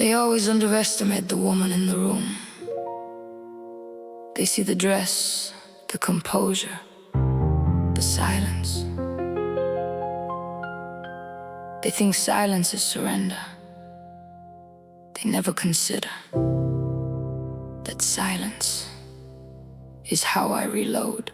They always underestimate the woman in the room. They see the dress, the composure, the silence. They think silence is surrender. They never consider that silence is how I reload.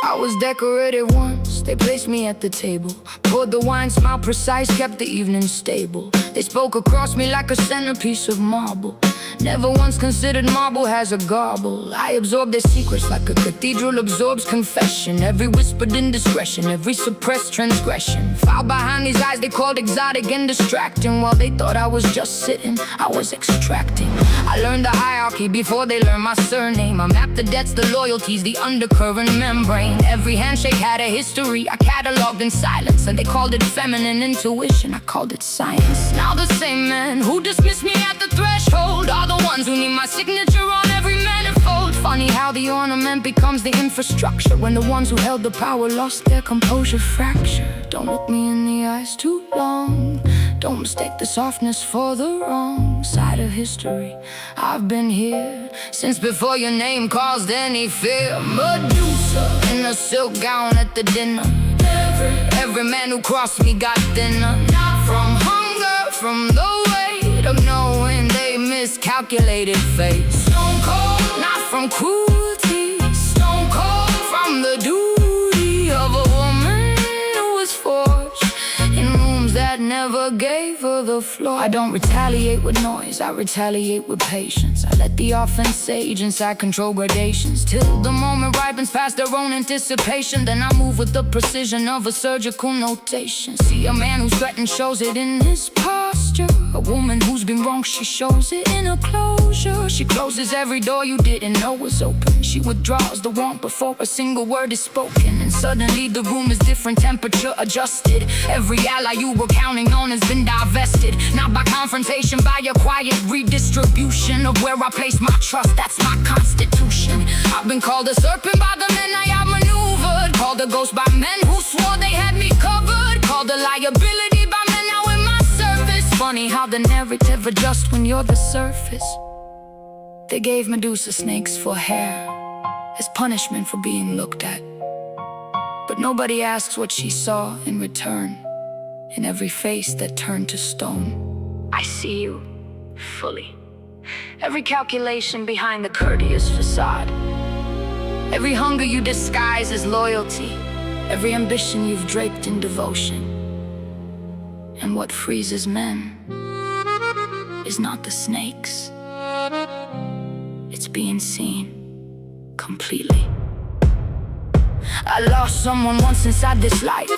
I was decorated once, they placed me at the table. Poured the wine, smiled precise, kept the evening stable. They spoke across me like a centerpiece of marble. Never once considered marble has a garble. I absorbed their secrets like a cathedral absorbs confession. Every whispered indiscretion, every suppressed transgression. Filed behind these eyes they called exotic and distracting. While they thought I was just sitting, I was extracting. I learned the hierarchy before they learned my surname. I mapped the debts, the loyalties, the undercurrent membrane. Every handshake had a history I cataloged in silence. And they called it feminine intuition, I called it science. Now the same men who dismissed me at the threshold are the ones who need my signature on every manifold. Funny how the ornament becomes the infrastructure when the ones who held the power lost their composure fractured. Don't look me in the eyes too long. Don't mistake the softness for the wrong side of history. I've been here since before your name caused any fear. Medusa in a silk gown at the dinner. Every man who crossed me got thinner. Not from hunger, from the weight of knowing they miscalculated fate. Stone cold, not from cruelty. Stone cold from the duty of a woman who was forged in rooms that never gave her the floor. I don't retaliate with noise, I retaliate with patience. I let the offense sage inside control gradations till the moment ripens past their own anticipation. Then I move with the precision of a surgical notation. See a man who's threatened shows it in his posture. A woman who's been wrong, she shows it in her closure. She closes every door you didn't know was open. She withdraws the warmth before a single word is spoken. And suddenly the room is different, temperature adjusted. Every ally you were counting on has been divested. Not by confrontation, by a quiet redistribution of where I place my trust, that's my constitution. I've been called a serpent by the men I outmaneuvered. Called a ghost by men who swore they had me covered. Called a liability by men now in my service. Funny how the narrative adjusts when you're the surface. They gave Medusa snakes for hair as punishment for being looked at. But nobody asks what she saw in return. In every face that turned to stone, I see you fully. Every calculation behind the courteous facade. Every hunger you disguise as loyalty. Every ambition you've draped in devotion. And what freezes men is not the snakes. It's being seen completely. I lost someone once inside this life,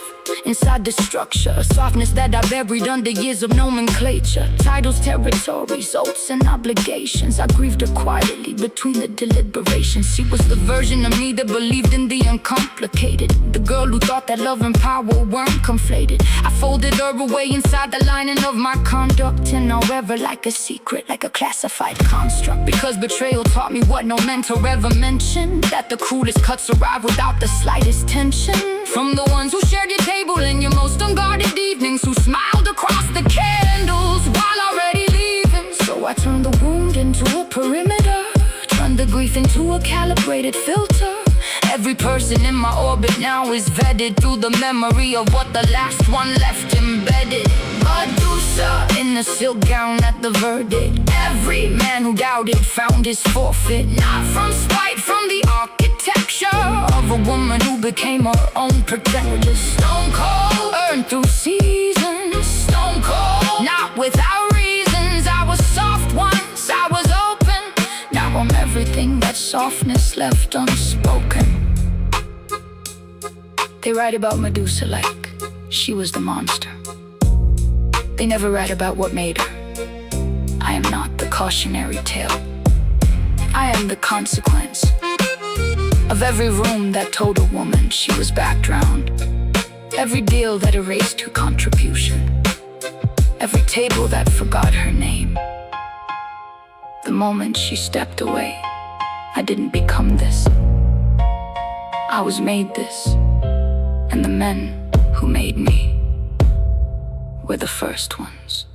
inside this structure. A softness that I buried under years of nomenclature. Titles, territories, oaths, and obligations. I grieved her quietly between the deliberations. She was the version of me that believed in the uncomplicated. The girl who thought that love and power weren't conflated. I folded her away inside the lining of my conduct. And however, like a secret, like a classified construct. Because betrayal taught me what no mentor ever mentioned. That the cruelest cuts arrive without the slightest tension. From the ones who shared your table in your most unguarded evenings, who smiled across the candles while already leaving. So I turned the wound into a perimeter, turned the grief into a calibrated filter. Every person in my orbit now is vetted through the memory of what the last one left embedded. Medusa in a silk gown at the verdict. Every man who doubted found his forfeit. Not from spite, from the architecture of a woman who became her own pretender. Stone cold, earned through seasons. Stone cold, not without reasons. I was soft once, I was open. Now I'm everything that softness left unspoken. They write about Medusa like she was the monster. They never write about what made her. I am not the cautionary tale. I am the consequence of every room that told a woman she was background. Every deal that erased her contribution. Every table that forgot her name. The moment she stepped away, I didn't become this. I was made this. And the men who made me We're the first ones.